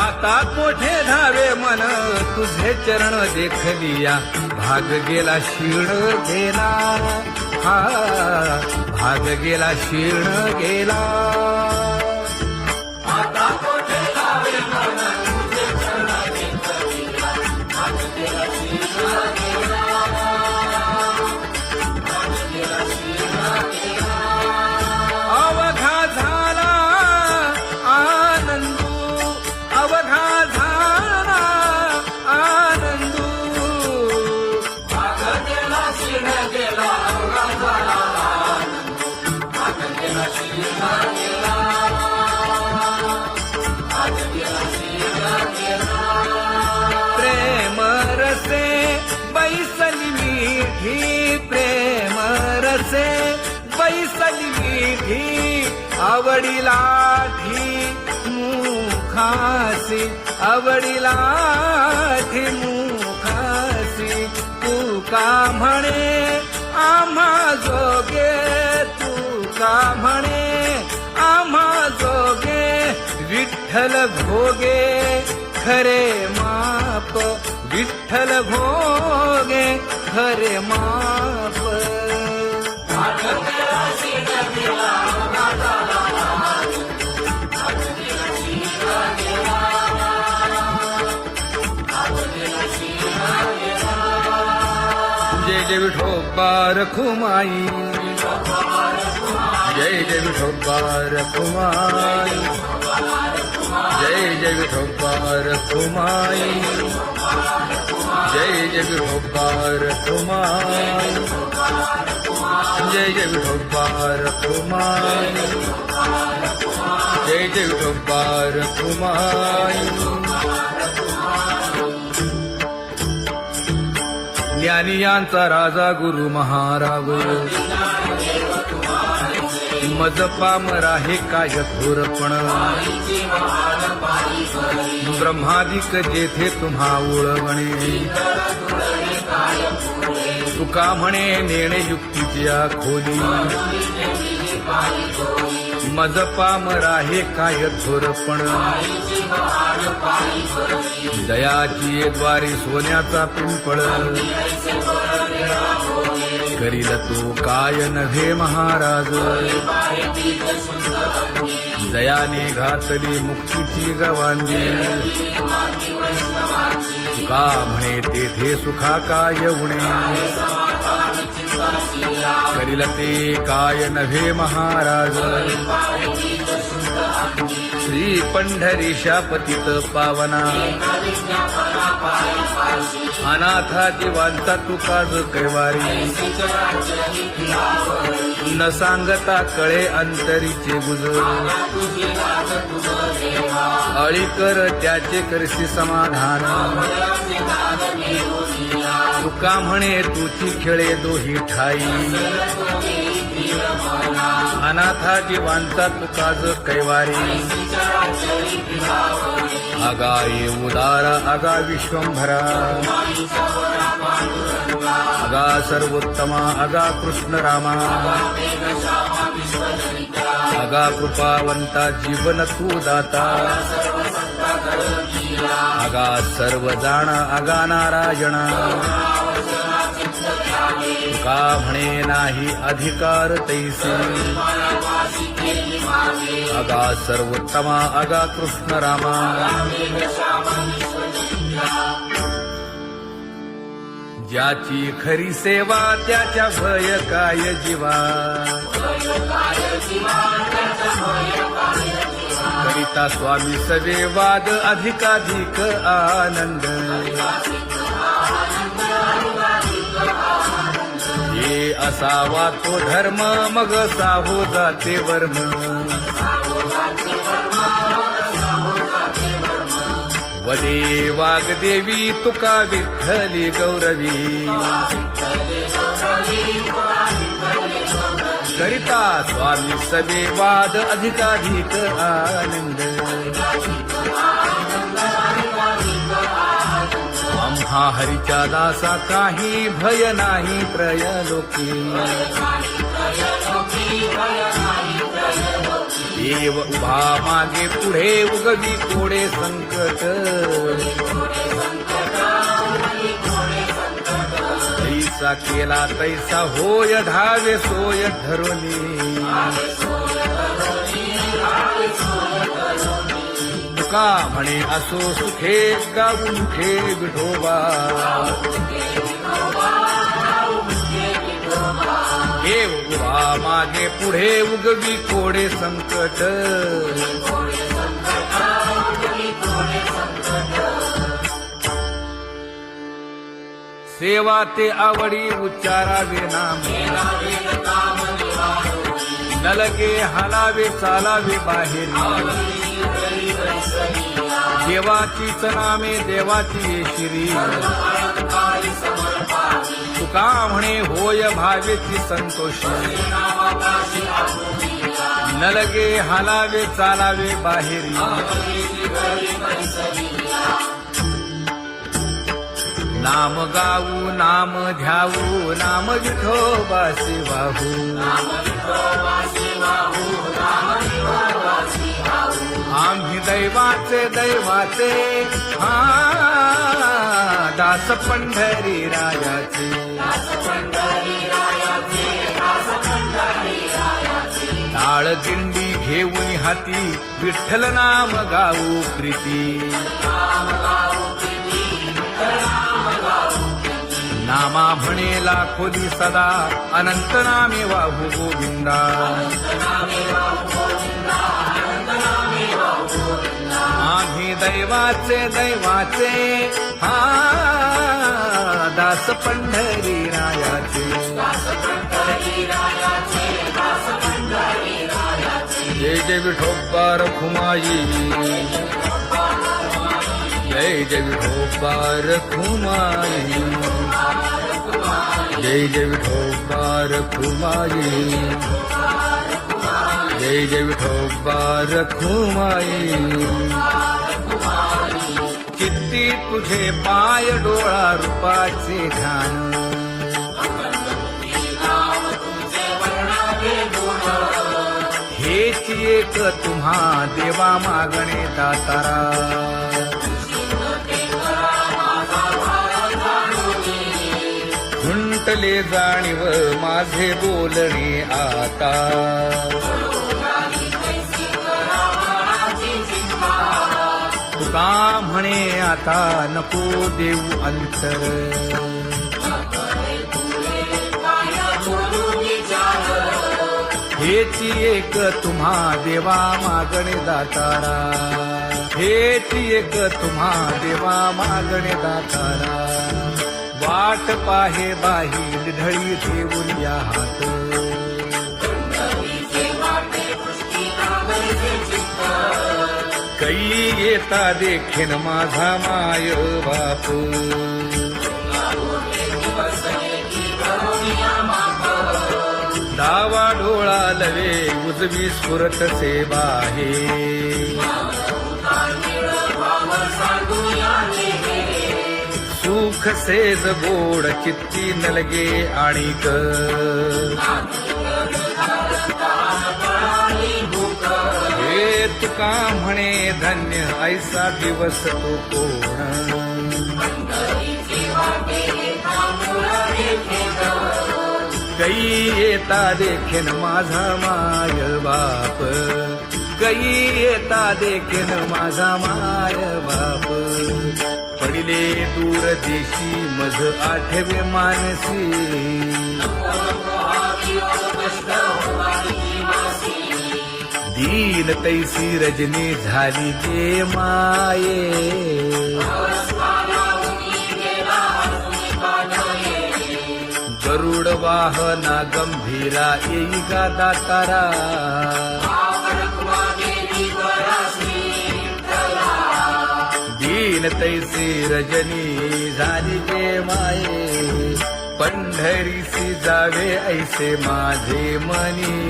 आता मोठे धावे मन तुझे चरण देखलिया भाग गेला क्षीण गेला हा भाग गेला क्षीण गेला आता मोठे धावे मन तुझे चरण देखलिया भाग गेला क्षीण गेला भाग गेला क्षीण गेला अवघा झाला आनंदू अवघा झाला आनंदू भाग गेला क्षीण गेला अवघा झाला आनंद भाग गेला क्षीण गेला भाग गेला क्षीण गेला प्रेम रसे बैसली मीठी प्रेम रसे बैसली मीठी आवडीला मुखासी आवडीला मुखासी तू का म्हणे आम्हा जोगे तू का म्हणे आम्हा जोगे विठ्ठल भोगे खरे माप विठ्ठल भोगे खरे माप भाग गेला क्षीण गेला अवघा झाला आनंद भाग गेला क्षीण गेला भाग गेला क्षीण गेला जय जय विठोबा रखुमाई जय जय विठोबा रखुमाई जय जय विठोबा रखुमाई जय जय विठोबा रखुमाई जय जय विठोबा रखुमाई जय जय विठोबा रखुमाई ज्ञानियांचा राजा गुरु महाराज मज पामरा हे काय थोरपण ब्रह्मादिक जेथे तुम्हा ओळवणे तुका म्हणे नेणे युक्तीच्या खोली मज पामरा हे काय थोरपण दयाची द्वारी सोन्याचा पिंपळ करील तू काय नव्हे महाराज दयाने घातली मुक्तीची गवांगी तुका म्हणे तेथे सुखा काय उणे करील ते काय नव्हे महाराज श्री पंढरीशा पतित पावना अनाथा जीवांचा तुका ज कैवारी न सांगता कळे अंतरीचे गुज अळी कर त्याचे करशी समाधान तुका म्हणे तुची खेळे दोही ठाई अनाथा जीवांचा तुका ज कैवारी आगा ये उदारा आगा विश्वंभरा आगा सर्वोत्तमा आगा कृष्ण रामा आगा कृपावंता जीवन तू दाता आगा सर्व जाणा आगा नारायणा तुका म्हणे नाही अधिकार तैसे आगा सर्वोत्तमा आगा कृष्ण रामा ज्याची खरी सेवा त्याच्या भय काय जीवा करिता स्वामी सवे वाद अधिकाधिक आनंद ये असावा तो धर्म मग साहो जाते वर्म वदे वाग्देवी तुका विठ्ठली गौरवी करिता स्वामी सवे वाद अधिकाधिक आनंद आम्हा हरीच्या दासा काही भय नाही त्रयलोकी देव उभा मागे पुढे उगवी कोडे संकट तैसा केला तैसा होय धावे सोय धरुनी तुका म्हणे असो सुखे गाऊ मुखे विठोबा देव उभा मागे पुढे उगवी कोडे संकट सेवा ते आवडी उच्चारावे नाम न लगे हालावे चालावे बाहेरी देवाचीच नामे देवाची येशिरी तुका म्हणे होय भावेची संतोषी न लगे हालावे चालावे बाहेरी नाम गाऊ नाम ध्याऊ नाम विठोबासी वाहू आम्ही दैवाचे दैवाचे हा दास पंढरी रायाचे टाळ दिंडी घेऊन हाती विठ्ठल नाम गाऊ प्रीती नामा म्हणे लाखोली सदा अनंत नामे वाहू गोविंदा आम्ही दैवाचे दैवाचे हा दास पंढरी रायाचे जय जय विठोबा रखुमाई जय जय विठोबा रखुमाई जय जय विठोबा रखुमाई जय जय विठोबा रखुमाई चित्ती तुझे पाय डोळा रूपाचे ध्यान हेच एक तुम्हा देवा मागणे दातारा खुंटले जाणीव माझे बोलणे आता तुका म्हणे आता नको देऊ अंतर हेच एक तुम्हा देवा मागणे दातारा हेच एक तुम्हा देवा मागणे दातारा वाट पाहे बाही ढळी ठेवून या हात कै येता देखीन माझा माय बाप डावा डोळा लवे उजवी स्फुरत से बाहे सुख सेज गोड चित्ती न लगे आणिक हे तुका म्हणे धन्य ऐसा दिवस तो कोण कै येता देखीन माझा माय बाप कै येता देखीन माझा माय बाप पडिले दूर देशी मज आठवे मानसी दीन तैसी रजनी झाली जे माये गरुड वाहना गंभीरा येई गा दातारा दीन तैसी रजनी झाली जे माये पंढरीसी जावे ऐसे माझे मनी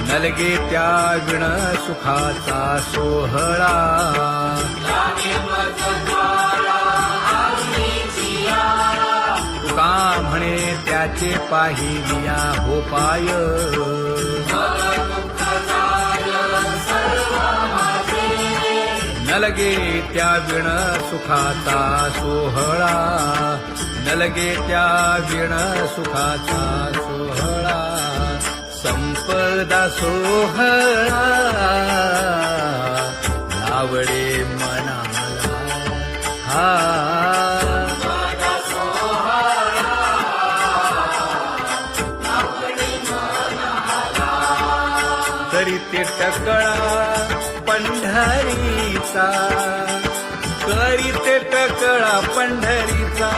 नलगे त्या विण सुखाचा सोहळा तुका म्हणे त्याचे पाहिलिया हो पाय न लगे त्या विण सुखाचा सोहळा न लगे त्या विण सुखाचा सोहळा संपदा सोहळा आवडे मनाला हा तरी ते टकळा पंढरीचा करी ते टकळा पंढरीचा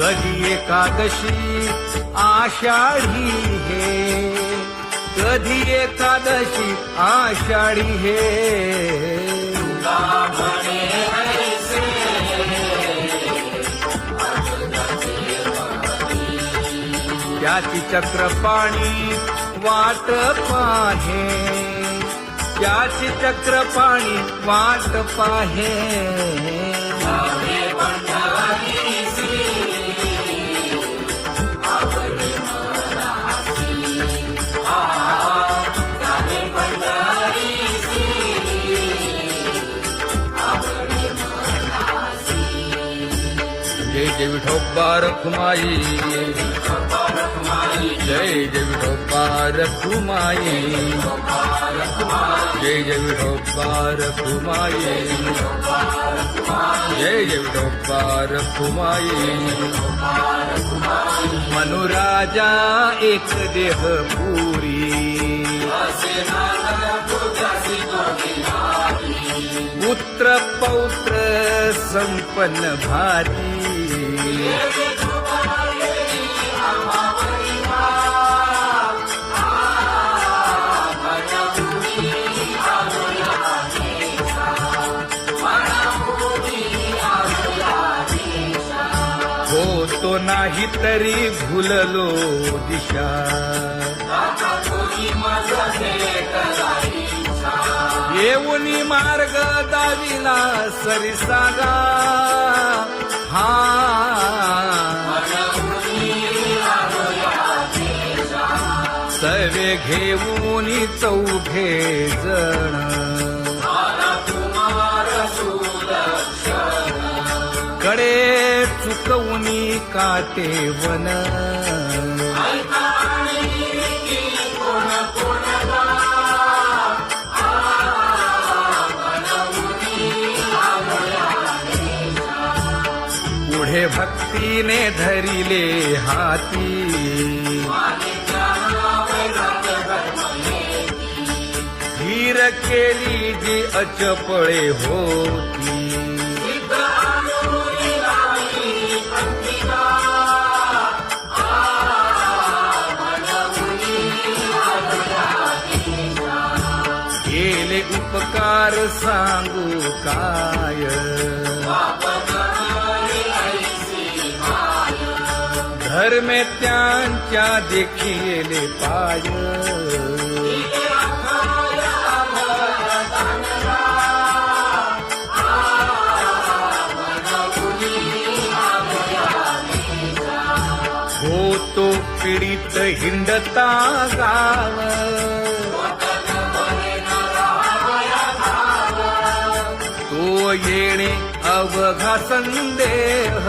कधी एकादशी आषाढी हे कधी एकादशी आषाढी हे त्याची चक्रपाणी वाट पाहे त्याची चक्रपाणी वाट पाहे जय जय विठोबा रखुमाई जय जय विठोबा रखुमाई जय जय विठोबा रखुमाई जय जय विठोबा रखुमाई मनुराजा एक देह पुरी पुत्र पौत्र संपन्न भारी होतो नाही तरी भुललो दिशा येऊनी मार्ग दाविला सरिसागा हा सर्वे घेऊनी चौघे जण कडे चुकवूनी काटे वन पुढे भक्तीने धरिले हाती धीर केली जी अचपळे होती केले उपकार सांगू काय धर्मे त्यांच्या देखिले पाय होतो पीडित हिंडता गाव तो येणे अवघा संदेह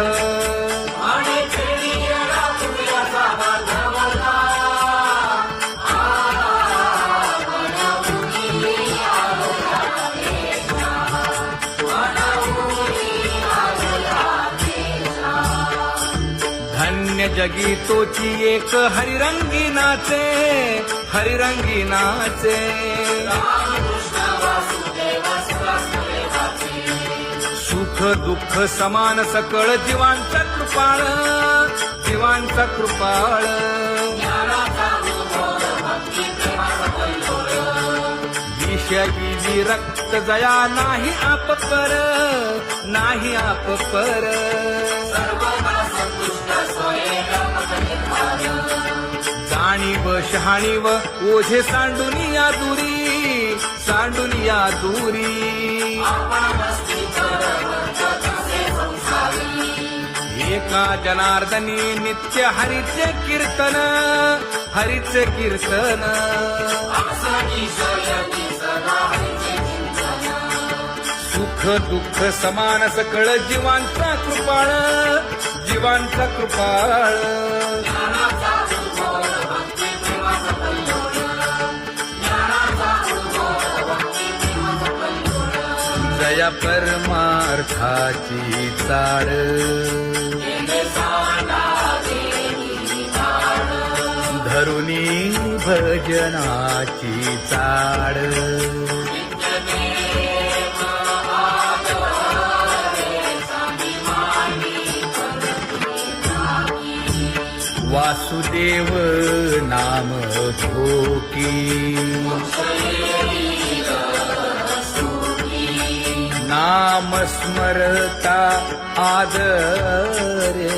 धन्य जगी तोची एक हरिरंगी नाचे हरिरंगी नाचे सुख दुःख समान सकळ जीवांचा कृपाळ जीवांचा कृपाळ विषयी तुझी रक्त जया नाही आप पर, नाही आप पर. सर्वदा संतुष्ट स्वयं निर्धार. जाणीव शहाणीव ओझे सांडुनिया दुरी, सांडुनिया दुरी. आपण मस्तीकर वर्ततसे संसारी. एका जनार्दनी नित्य हरीचे कीर्तन, हरीचे कीर्तन. आपसाची शर्यती सदा हरीचे चिंतन. सुख दुःख समान सकळ जीवांचा कृपाळ, जीवांचा कृपाळ. ज्ञानाचा उद्भव भक्ती प्रेमाचा कल्लोळ. ज्ञानाचा उद्भव भक्ती प्रेमाचा कल्लोळ. जया परमार्थाची चाड, केले सांडा देवी ताड. धरुणी भजनाची चाड. नित्यनेम आदरे स्वाभिमानी वासुदेव नाम घोकी, नाम स्मरता आदरे.